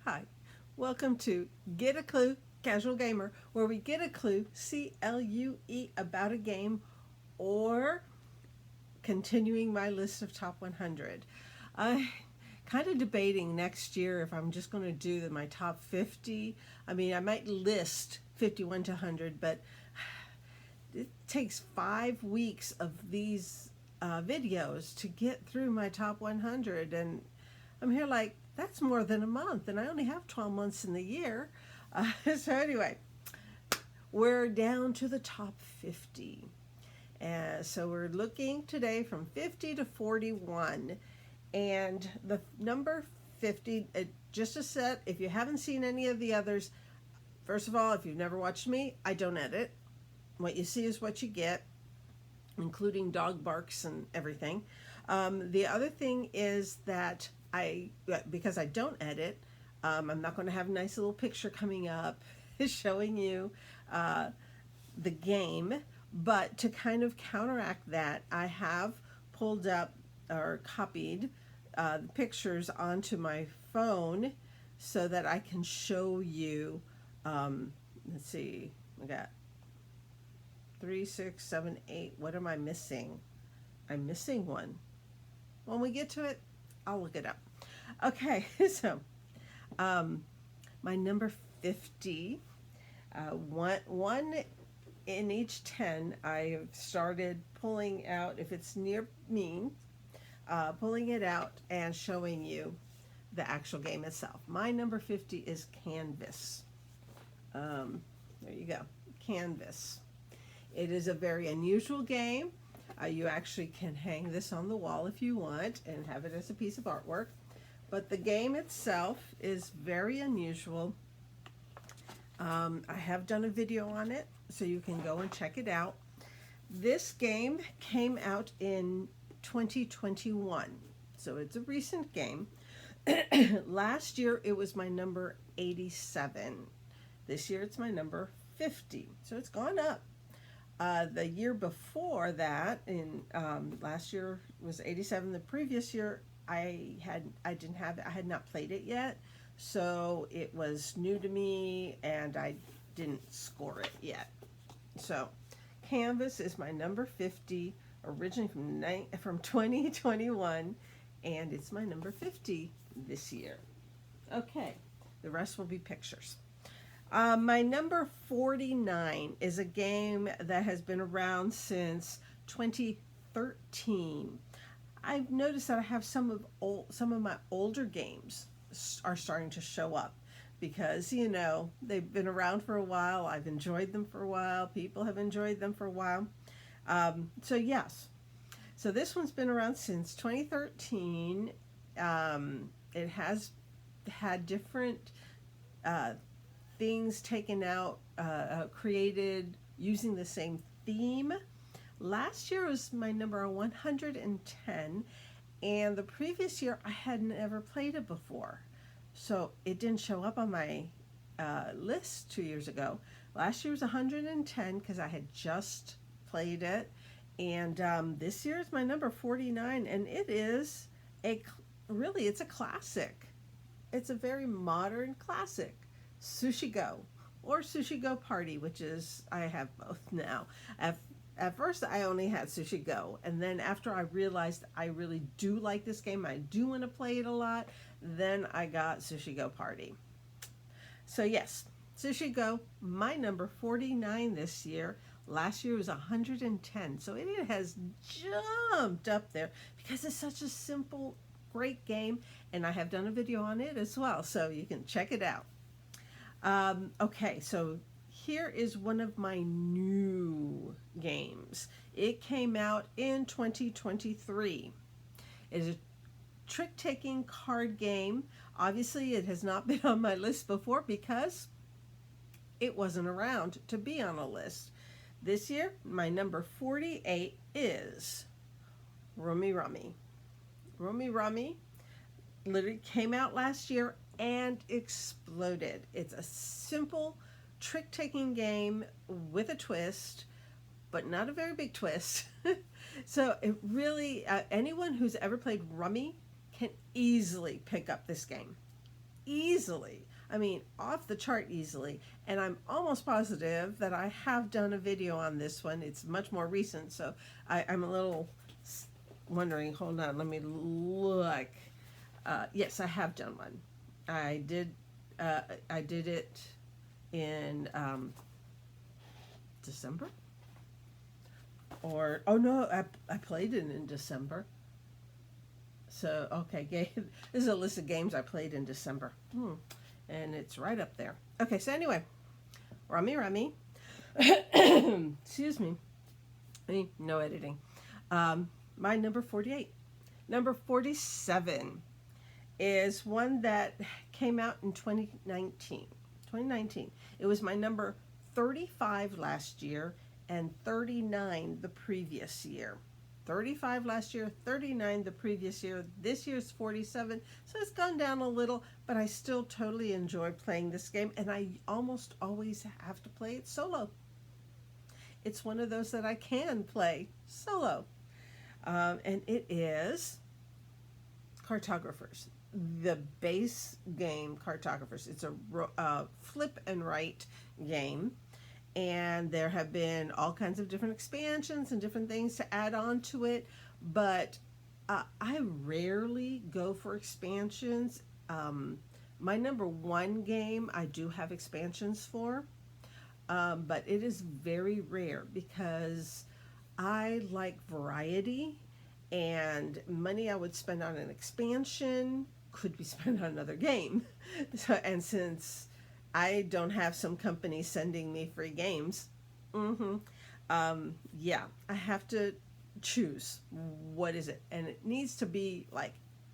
Hi, welcome to Get a Clue Casual Gamer, where we get a clue, CLUE, about a game or continuing my list of top 100. I kind of debating next year if I'm just going to do my top 50. I mean, I might list 51 to 100, but it takes 5 weeks of these videos to get through my top 100, and I'm here like that's more than a month, and I only have 12 months in the year. So anyway, we're down to the top 50. So we're looking today from 50 to 41. And the number 50, just a set, if you haven't seen any of the others, first of all, if you've never watched me, I don't edit. What you see is what you get, including dog barks and everything. The other thing is that because I don't edit, I'm not going to have a nice little picture coming up showing you the game. But to kind of counteract that, I have pulled up or copied the pictures onto my phone so that I can show you. Let's see, I got 3, 6, 7, 8. What am I missing? I'm missing one. When we get to it, I'll look it up. Okay, so my number 50, one in each 10, I have started pulling out, if it's near me, pulling it out and showing you the actual game itself. My number 50 is Canvas. There you go, Canvas. It is a very unusual game. You actually can hang this on the wall if you want and have it as a piece of artwork. But the game itself is very unusual. I have done a video on it, so you can go and check it out. This game came out in 2021, so it's a recent game. Last year it was my number 87. This year it's my number 50, so it's gone up. The year before that, in last year was 87. The previous year I had not played it yet, so it was new to me and I didn't score it yet. So Canvas is my number 50, originally from 2021, and it's my number 50 this year. Okay, the rest will be pictures. My number 49 is a game that has been around since 2013. I've noticed that I have some of my older games are starting to show up because, they've been around for a while. I've enjoyed them for a while. People have enjoyed them for a while. So yes. So this one's been around since 2013. It has had different things taken out, created using the same theme. Last year was my number 110, and the previous year I had never played it before, so it didn't show up on my list 2 years ago. Last year was 110 because I had just played it, and this year is my number 49, and it is it's a classic. It's a very modern classic. Sushi Go, or Sushi Go Party, which is, I have both now. At first I only had Sushi Go, and then after I realized I really do like this game, I do want to play it a lot, then I got Sushi Go Party. So yes, Sushi Go, my number 49 this year. Last year was 110, so it has jumped up there because it's such a simple, great game, and I have done a video on it as well, so you can check it out. Okay, so here is one of my new games. It came out in 2023. It is a trick-taking card game. Obviously, it has not been on my list before because it wasn't around to be on a list. This year, my number 48 is Rummy Rummy. Rummy Rummy literally came out last year and exploded. It's a simple trick-taking game with a twist, but not a very big twist. So it really, anyone who's ever played Rummy can easily pick up this game. easily. I mean, off the chart easily. And I'm almost positive that I have done a video on this one. It's much more recent, so I'm a little wondering. Hold on, let me look. Yes, I have done one. I did. I did it in December. Or oh no, I played it in December. So okay, this is a list of games I played in December. And it's right up there. Okay, so anyway, Rummy. Excuse me. No editing. My number 48. Number 47 is one that came out in 2019. 2019. It was my number 35 last year and 39 the previous year. 35 last year, 39 the previous year. This year's 47, so it's gone down a little, but I still totally enjoy playing this game, and I almost always have to play it solo. It's one of those that I can play solo. And it is Cartographers, the base game Cartographers. It's a flip and write game. And there have been all kinds of different expansions and different things to add on to it. But I rarely go for expansions. My number one game I do have expansions for. But it is very rare because I like variety. And money I would spend on an expansion could be spent on another game. And since I don't have some company sending me free games, yeah, I have to choose what is it. And it needs to be like,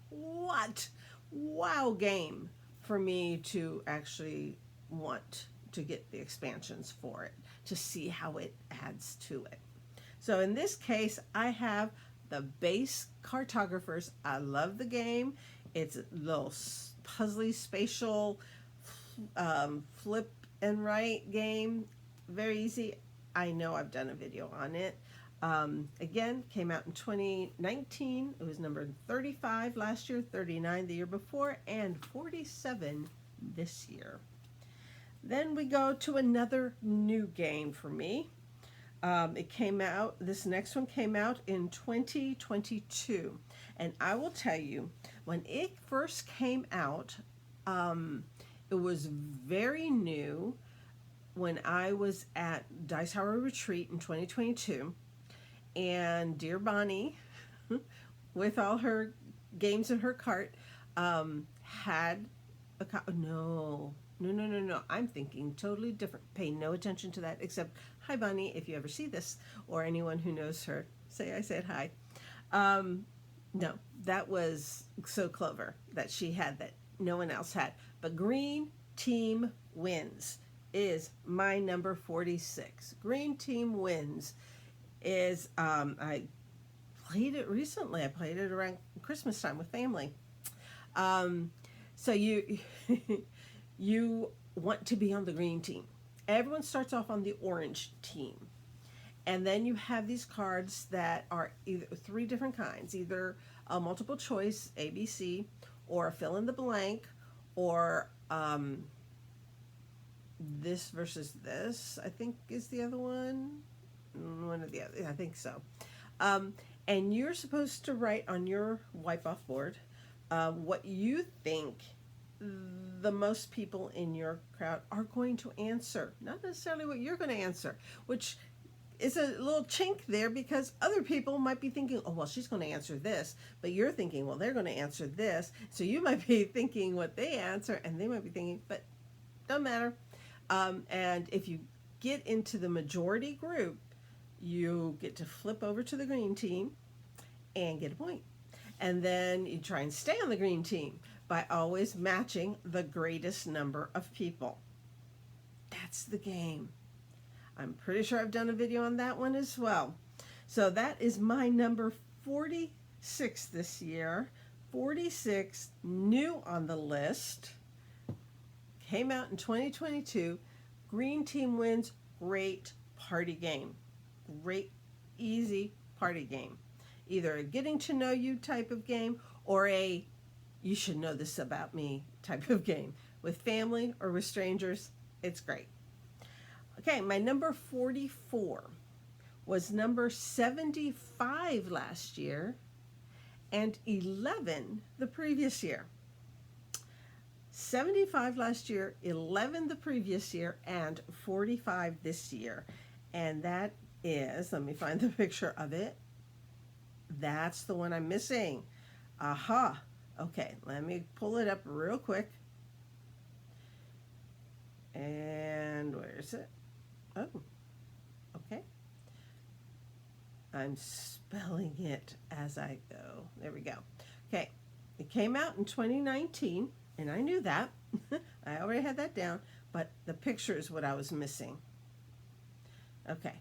what? Wow game for me to actually want to get the expansions for it, to see how it adds to it. So in this case, I have the base Cartographers. I love the game. It's a little puzzly, spatial, flip and write game. Very easy. I know I've done a video on it. Again, came out in 2019. It was number 35 last year, 39 the year before, and 47 this year. Then we go to another new game for me. It came out, this next one came out in 2022. And I will tell you, when it first came out, it was very new when I was at Dice Tower Retreat in 2022. And dear Bonnie, with all her games in her cart, had a no. I'm thinking totally different. Pay no attention to that, except, hi Bonnie, if you ever see this, or anyone who knows her, say I said hi. No, that was so clever that she had that no one else had. But Green Team Wins is my number 46. Green Team Wins is, I played it recently. I played it around Christmas time with family. So you you want to be on the green team. Everyone starts off on the orange team. And then you have these cards that are either three different kinds, either a multiple choice, ABC, or a fill in the blank, or this versus this, I think is the other one. One of the other, I think so. And you're supposed to write on your wipe off board what you think the most people in your crowd are going to answer, not necessarily what you're going to answer, which is a little chink there because other people might be thinking, oh, well, she's going to answer this, but you're thinking, well, they're going to answer this. So you might be thinking what they answer, and they might be thinking, but don't matter. And if you get into the majority group, you get to flip over to the green team and get a point. And then you try and stay on the green team by always matching the greatest number of people. That's the game. I'm pretty sure I've done a video on that one as well. So that is my number 46 this year. 46, new on the list. Came out in 2022. Green Team Wins, great party game. Great, easy party game. Either a getting to know you type of game or a you should know this about me type of game. With family or with strangers, it's great. Okay, my number 44 was number 75 last year and 11 the previous year. 75 last year, 11 the previous year, and 45 this year. And that is, let me find the picture of it. That's the one I'm missing. Aha. Okay, let me pull it up real quick. And where is it? Oh, okay. I'm spelling it as I go. There we go. Okay, it came out in 2019, and I knew that. I already had that down, but the picture is what I was missing. Okay,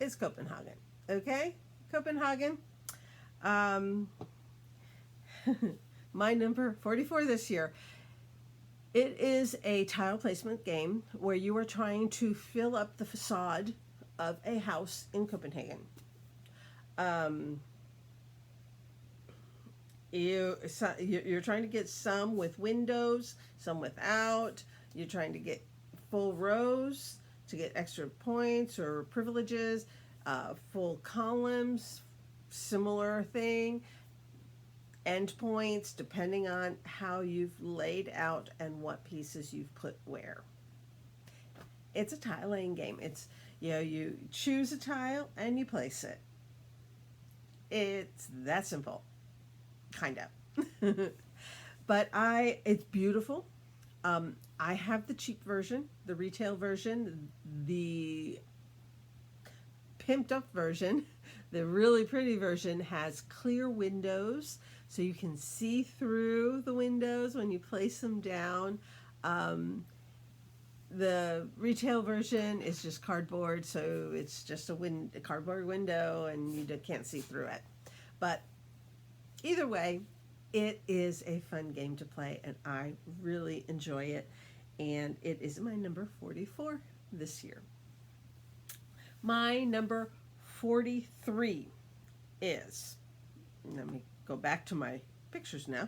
it's Copenhagen. Okay, Copenhagen. My number 44 this year. It is a tile placement game where you are trying to fill up the facade of a house in Copenhagen. You're trying to get some with windows, some without. You're trying to get full rows to get extra points or privileges, full columns, similar thing. End points depending on how you've laid out and what pieces you've put where. It's a tile laying game. It's, you choose a tile and you place it. It's that simple, kind of. But it's beautiful. I have the cheap version, the retail version, the pimped up version. The really pretty version has clear windows, so you can see through the windows when you place them down. The retail version is just cardboard, so it's just a cardboard window, and you can't see through it. But either way, it is a fun game to play, and I really enjoy it. And it is my number 44 this year. My number 43 is, let me go back to my pictures now.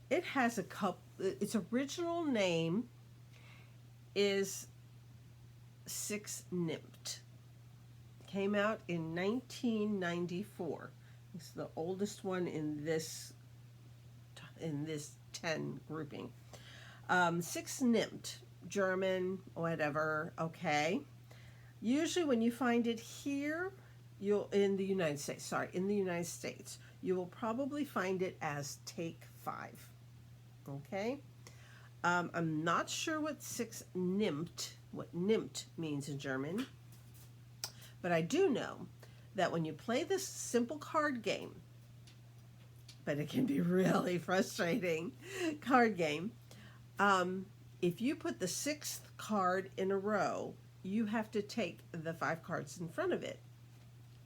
It has a couple, its original name is Six Nimmt. Came out in 1994. It's the oldest one in this 10 grouping. Six Nimmt, German, whatever, okay. Usually when you find it here, in the United States, you will probably find it as Take 5. Okay? I'm not sure what what Nimmt means in German, but I do know that when you play this simple card game, but it can be really frustrating card game, if you put the 6th card in a row, you have to take the 5 cards in front of it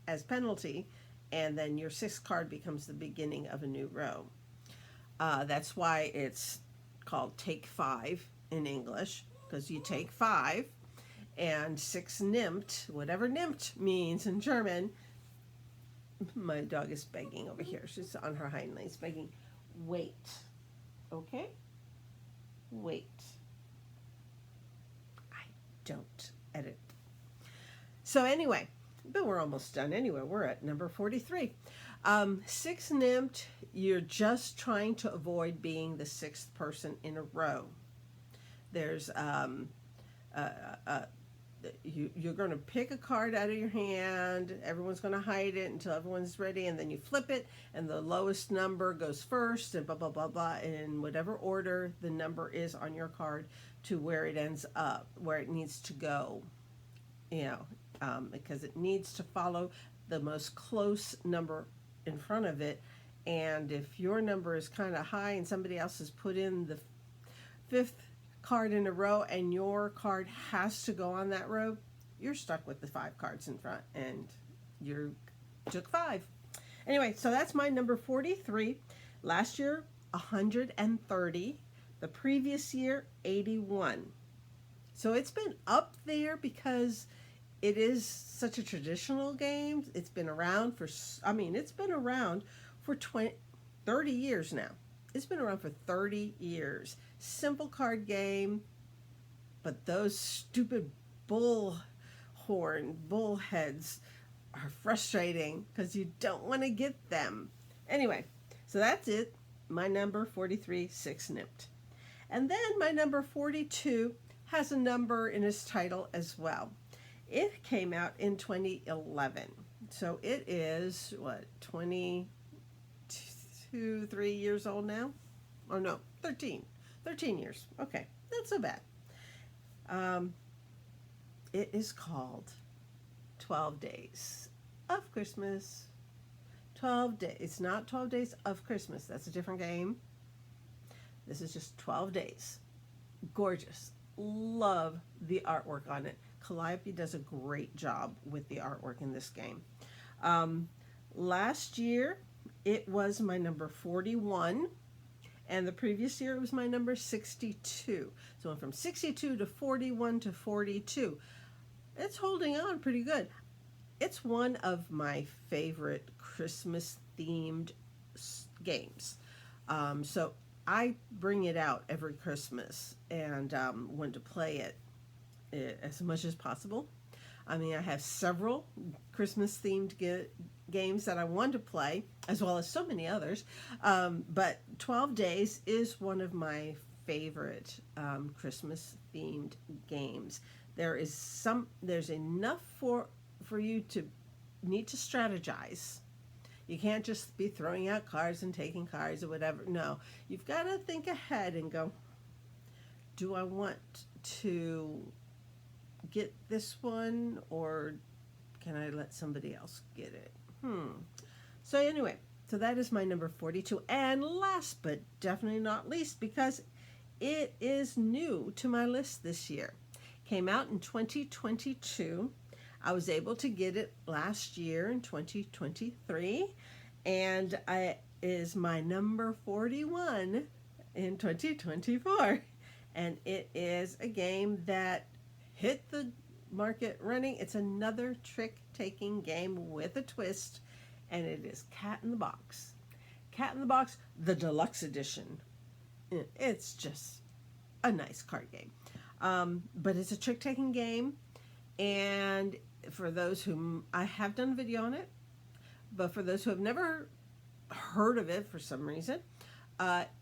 as penalty, and then your 6th card becomes the beginning of a new row. That's why it's called Take 5 in English, because you take 5, and 6 Nimmt, whatever Nimmt means in German. My dog is begging over here. She's on her hind legs begging, wait. Okay? Wait. I don't edit. So anyway, but we're almost done anyway. We're at number 43. 6 Nimmt, you're just trying to avoid being the 6th person in a row. There's you're going to pick a card out of your hand. Everyone's going to hide it until everyone's ready, and then you flip it, and the lowest number goes first, and blah, blah, blah, blah, in whatever order the number is on your card to where it ends up, where it needs to go, because it needs to follow the most close number in front of it. And if your number is kind of high and somebody else has put in the 5th card in a row and your card has to go on that row, you're stuck with the 5 cards in front, and you took 5. Anyway, so that's my number 43. Last year, 130. The previous year, 81. So it's been up there because it is such a traditional game. It's been around for 20, 30 years now. It's been around for 30 years. Simple card game, but those stupid bullheads are frustrating because you don't want to get them. Anyway, so that's it. My number 43, 6-nipped. And then my number 42 has a number in its title as well. It came out in 2011. So it is, 22, 3 years old now? Oh no, 13. 13 years. Okay, not so bad. It is called 12 Days of Christmas. 12 days. It's not 12 Days of Christmas. That's a different game. This is just 12 days. Gorgeous. Love the artwork on it. Calliope does a great job with the artwork in this game. Last year, it was my number 41. And the previous year, it was my number 62. So it went from 62 to 41 to 42. It's holding on pretty good. It's one of my favorite Christmas-themed games. So I bring it out every Christmas and want to play it as much as possible. I mean, I have several Christmas-themed games that I want to play, as well as so many others. But 12 Days is one of my favorite Christmas-themed games. There's enough for you to need to strategize. You can't just be throwing out cards and taking cards or whatever. No, you've got to think ahead and go, do I want to get this one or can I let somebody else get it? So anyway, so that is my number 42. And last but definitely not least, because it is new to my list this year. Came out in 2022. I was able to get it last year in 2023. And it is my number 41 in 2024. And it is a game that hit the market running. It's another trick-taking game with a twist, and it is Cat in the Box. Cat in the Box, the deluxe edition. It's just a nice card game. But it's a trick-taking game, and for those who, I have done a video on it, but for those who have never heard of it for some reason,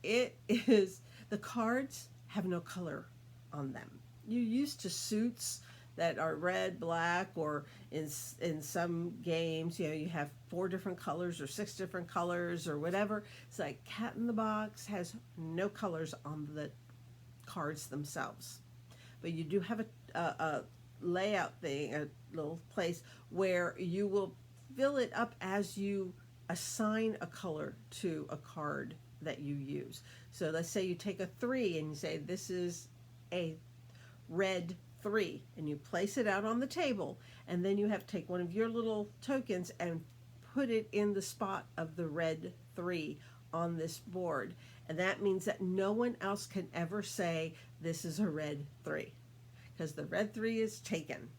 it is, the cards have no color on them. You're used to suits that are red, black, or in some games, you have 4 different colors or 6 different colors or whatever. It's like Cat in the Box has no colors on the cards themselves. But you do have a layout thing, a little place where you will fill it up as you assign a color to a card that you use. So let's say you take a 3 and you say this is a red 3, and you place it out on the table, and then you have to take one of your little tokens and put it in the spot of the red 3 on this board. And that means that no one else can ever say this is a red 3, because the red 3 is taken.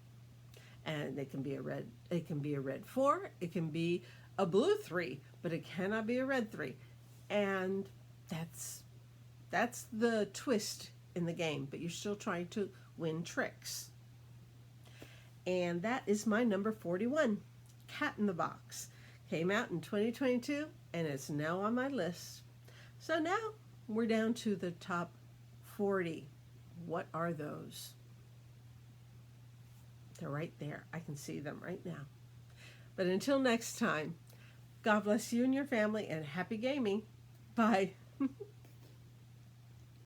And it can be a red 4, it can be a blue 3, but it cannot be a red 3. And that's the twist in the game, but you're still trying to win tricks. And that is my number 41, Cat in the Box. Came out in 2022, and it's now on my list. So now we're down to the top 40. What are those? They're right there. I can see them right now. But until next time, God bless you and your family, and happy gaming. Bye.